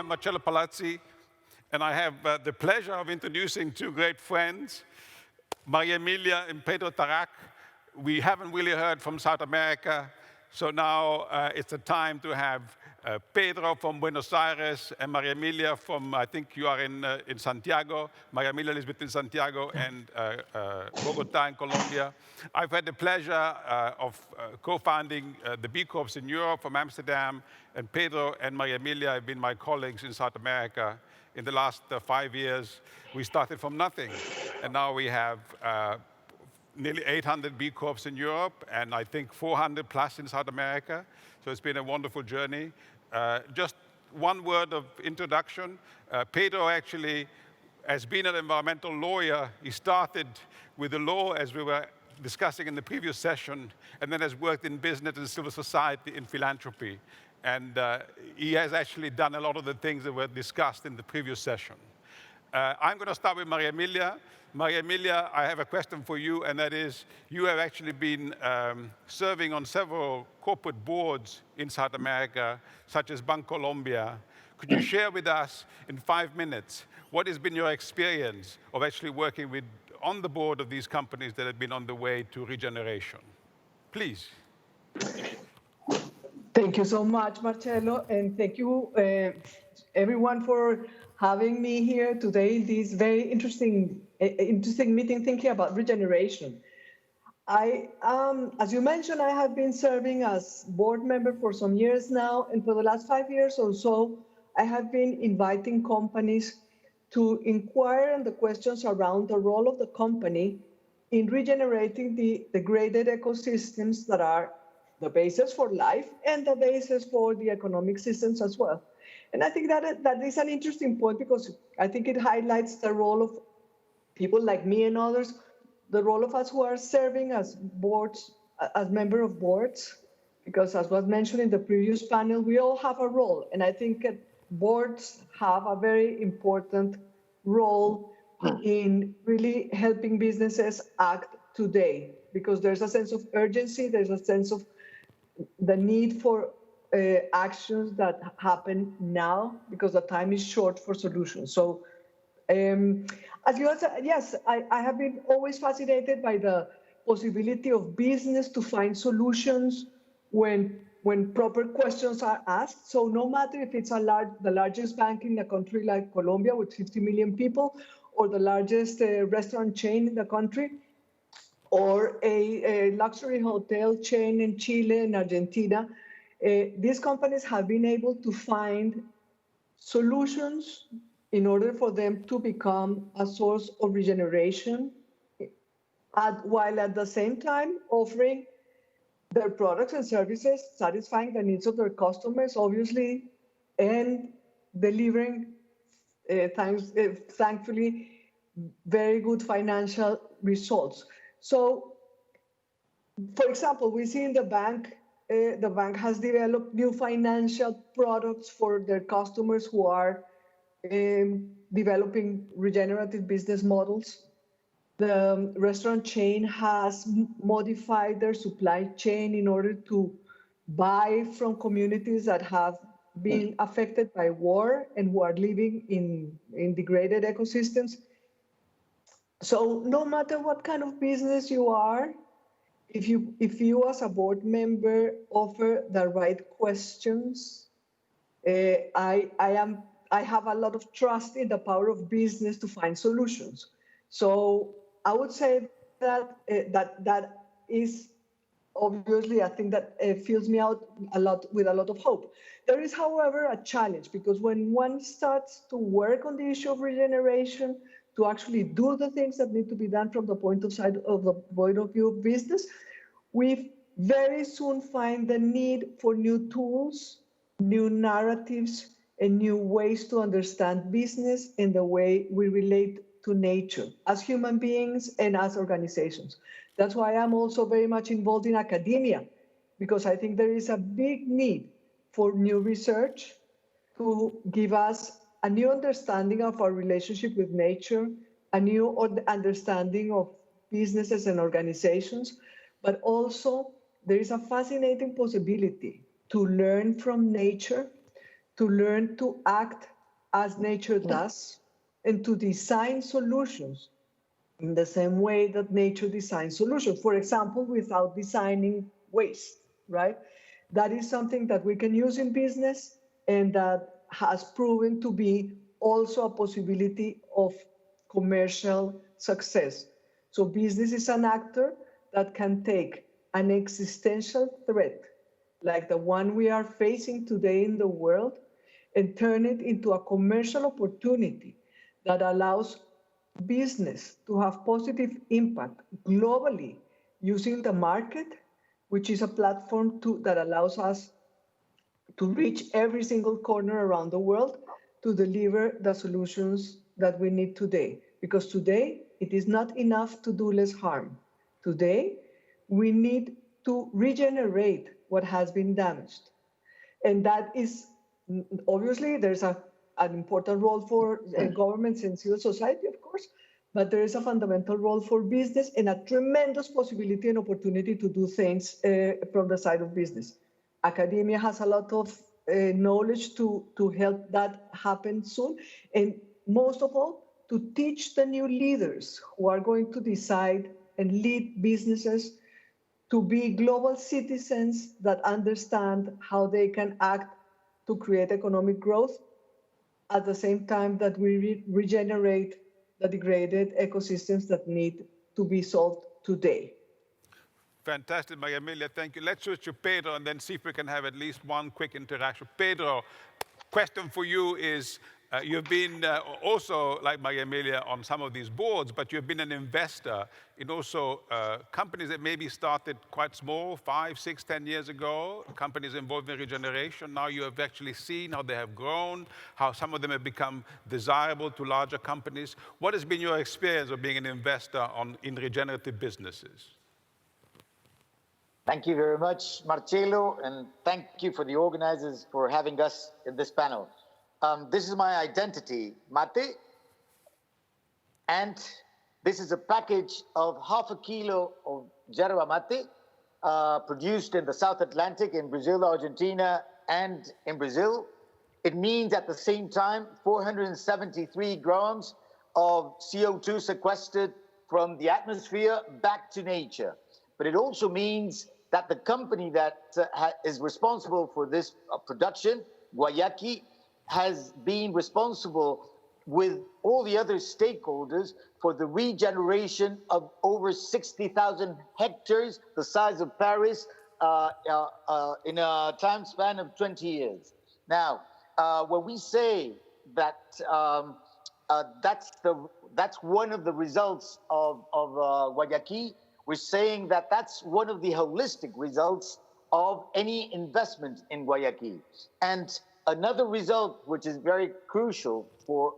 I'm Marcello Palazzi, and I have the pleasure of introducing two great friends, Emilia and Pedro Tarak. We haven't really heard from South America, so now it's the time to have Pedro from Buenos Aires and Emilia from, I think you are in Santiago. Emilia lives between Santiago and Bogota in Colombia. I've had the pleasure of co-founding the B Corps in Europe from Amsterdam, and Pedro and Emilia have been my colleagues in South America. In the last 5 years, we started from nothing, and now we have nearly 800 B Corps in Europe, and I think 400 plus in South America. So it's been a wonderful journey. Just one word of introduction. Pedro actually has been an environmental lawyer. He started with the law, as we were discussing in the previous session, and then has worked in business and civil society in philanthropy. And he has actually done a lot of the things that were discussed in the previous session. I'm going to start with Emilia. Emilia, I have a question for you, and that is, you have actually been serving on several corporate boards in South America, such as Bancolombia. Could you share with us in 5 minutes what has been your experience of actually working on the board of these companies that have been on the way to regeneration? Please. Thank you so much, Marcello, and thank you, everyone, for having me here today in this very interesting meeting thinking about regeneration. As you mentioned, I have been serving as board member for some years now, and for the last 5 years or so, I have been inviting companies to inquire on the questions around the role of the company in regenerating the degraded ecosystems that are the basis for life and the basis for the economic systems as well. And I think that is an interesting point, because I think it highlights the role of people like me and others, the role of us who are serving as boards, as member of boards, because as was mentioned in the previous panel, we all have a role. And I think boards have a very important role in really helping businesses act today, because there's a sense of urgency, there's a sense of the need for actions that happen now, because the time is short for solutions. So as you said, yes, I have been always fascinated by the possibility of business to find solutions when proper questions are asked. So no matter if it's the largest bank in a country like Colombia with 50 million people, or the largest restaurant chain in the country, or a luxury hotel chain in Chile and Argentina, these companies have been able to find solutions in order for them to become a source of regeneration, while at the same time offering their products and services, satisfying the needs of their customers, obviously, and delivering, thankfully, very good financial results. So, for example, we see in the bank has developed new financial products for their customers who are developing regenerative business models. The restaurant chain has modified their supply chain in order to buy from communities that have been affected by war and who are living in degraded ecosystems. So no matter what kind of business you are, if you as a board member offer the right questions, I have a lot of trust in the power of business to find solutions. So I would say that that is obviously a thing that fills me out with a lot of hope. There is, however, a challenge, because when one starts to work on the issue of regeneration, to actually do the things that need to be done from the point of view of business, we very soon find the need for new tools, new narratives, and new ways to understand business and the way we relate to nature as human beings and as organizations. That's why I'm also very much involved in academia, because I think there is a big need for new research to give us a new understanding of our relationship with nature, a new understanding of businesses and organizations, but also there is a fascinating possibility to learn from nature, to learn to act as nature does, and to design solutions in the same way that nature designs solutions. For example, without designing waste, right? That is something that we can use in business and that has proven to be also a possibility of commercial success. So business is an actor that can take an existential threat like the one we are facing today in the world and turn it into a commercial opportunity that allows business to have positive impact globally using the market, which is a platform that allows us to reach every single corner around the world to deliver the solutions that we need today. Because today, it is not enough to do less harm. Today, we need to regenerate what has been damaged. And that is, obviously, there's an important role for governments and civil society, of course, but there is a fundamental role for business and a tremendous possibility and opportunity to do things from the side of business. Academia has a lot of knowledge to help that happen soon. And most of all, to teach the new leaders who are going to decide and lead businesses to be global citizens that understand how they can act to create economic growth at the same time that we regenerate the degraded ecosystems that need to be solved today. Fantastic, Maria Emilia, thank you. Let's switch to Pedro and then see if we can have at least one quick interaction. Pedro, question for you is, you've been also, like Maria Emilia, on some of these boards, but you've been an investor in also companies that maybe started quite small, 5, 6, 10 years ago, companies involved in regeneration. Now you have actually seen how they have grown, how some of them have become desirable to larger companies. What has been your experience of being an investor in regenerative businesses? Thank you very much, Marcello, and thank you for the organizers for having us in this panel. This is my identity, mate, and this is a package of ½ kilo of yerba mate produced in the South Atlantic in Brazil, Argentina, and in Brazil. It means at the same time 473 grams of CO2 sequestered from the atmosphere back to nature. But it also means that the company that is responsible for this production, Guayaki, has been responsible with all the other stakeholders for the regeneration of over 60,000 hectares, the size of Paris, in a time span of 20 years. Now, when we say that that's one of the results of Guayaki, we're saying that that's one of the holistic results of any investment in Guayaki. And another result, which is very crucial for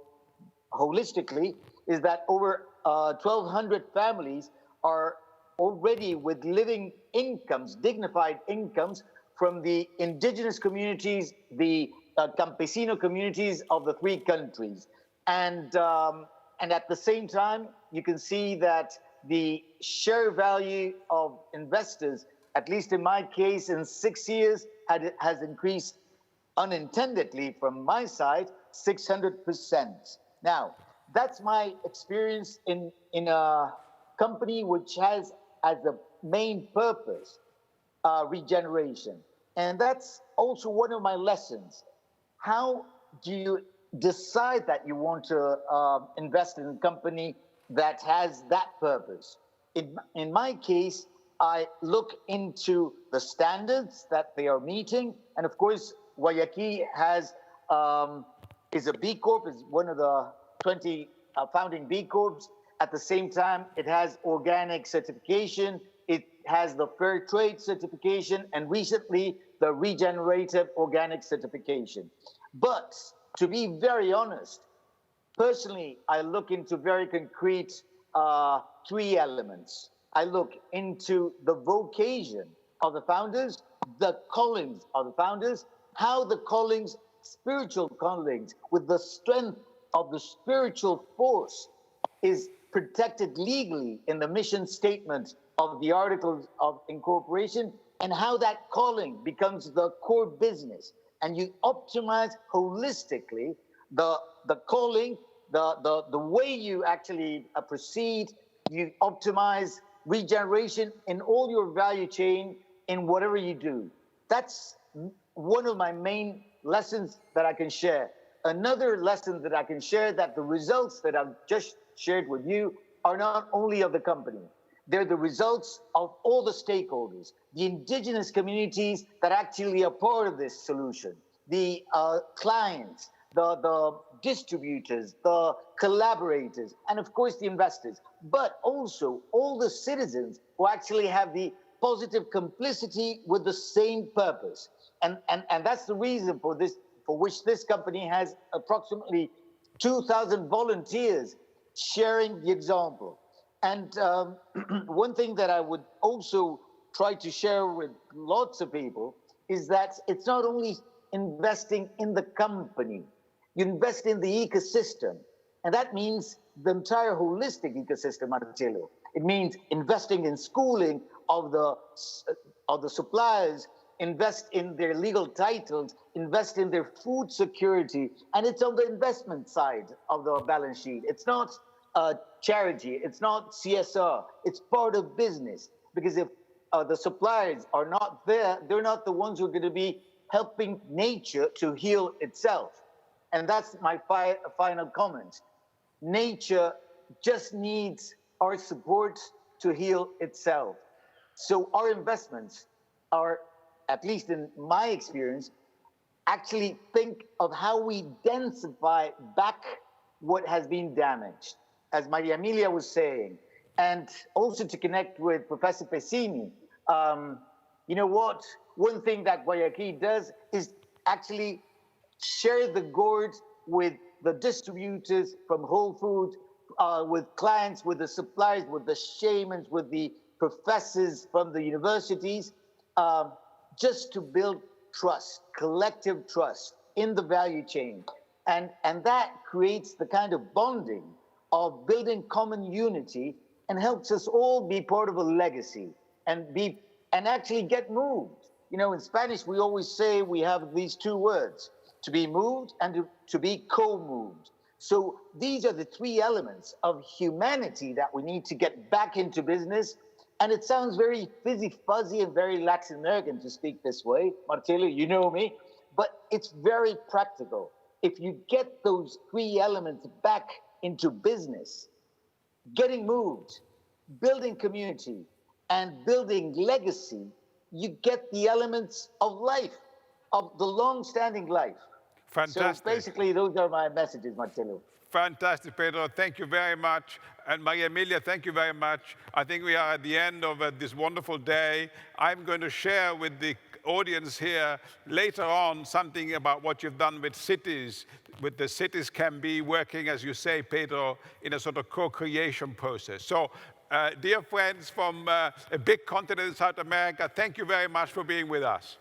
holistically, is that over 1,200 families are already with living incomes, dignified incomes from the indigenous communities, the campesino communities of the 3 countries. And at the same time, you can see that the share value of investors, at least in my case, in 6 years, has increased unintendedly from my side 600%. Now, that's my experience in a company which has as a main purpose regeneration. And that's also one of my lessons. How do you decide that you want to invest in a company that has that purpose? In my case, I look into the standards that they are meeting. And of course, Guayaki is a B Corp, is one of the 20 founding B Corps. At the same time, it has organic certification, it has the fair trade certification, and recently the regenerative organic certification. But to be very honest, personally, I look into very concrete 3 elements. I look into the vocation of the founders, the callings of the founders, how the callings, spiritual callings, with the strength of the spiritual force, is protected legally in the mission statement of the Articles of Incorporation, and how that calling becomes the core business. And you optimize holistically the calling, the way you actually proceed, you optimize regeneration in all your value chain in whatever you do. That's one of my main lessons that I can share. Another lesson that I can share, that the results that I've just shared with you are not only of the company, they're the results of all the stakeholders, the indigenous communities that actually are part of this solution, the clients, the distributors, the collaborators, and of course the investors, but also all the citizens who actually have the positive complicity with the same purpose. And that's the reason for which this company has approximately 2,000 volunteers sharing the example. And one thing that I would also try to share with lots of people is that it's not only investing in the company, you invest in the ecosystem. And that means the entire holistic ecosystem, Marcello. It means investing in schooling of the suppliers, invest in their legal titles, invest in their food security, and it's on the investment side of the balance sheet. It's not charity, it's not CSR, it's part of business. Because if the suppliers are not there, they're not the ones who are going to be helping nature to heal itself. And that's my final comment. Nature just needs our support to heal itself. So our investments are, at least in my experience, actually think of how we densify back what has been damaged, as Maria Emilia was saying. And also to connect with Professor Pesini, you know what? One thing that Guayaquil does is actually share the gourd with the distributors from Whole Foods, with clients, with the suppliers, with the shamans, with the professors from the universities, just to build trust, collective trust in the value chain. And that creates the kind of bonding of building common unity and helps us all be part of a legacy and actually get moved. You know, in Spanish, we always say we have these two words, to be moved and to be co-moved. So these are the three elements of humanity that we need to get back into business. And it sounds very fuzzy and very Latin American to speak this way. Marcello, you know me, but it's very practical. If you get those three elements back into business, getting moved, building community, and building legacy, you get the elements of life, of the long-standing life. Fantastic. So basically, those are my messages, Marcello. Fantastic, Pedro. Thank you very much. And Maria Emilia, thank you very much. I think we are at the end of this wonderful day. I'm going to share with the audience here later on something about what you've done with cities. With the cities can be working, as you say, Pedro, in a sort of co-creation process. So, dear friends from a big continent in South America, thank you very much for being with us.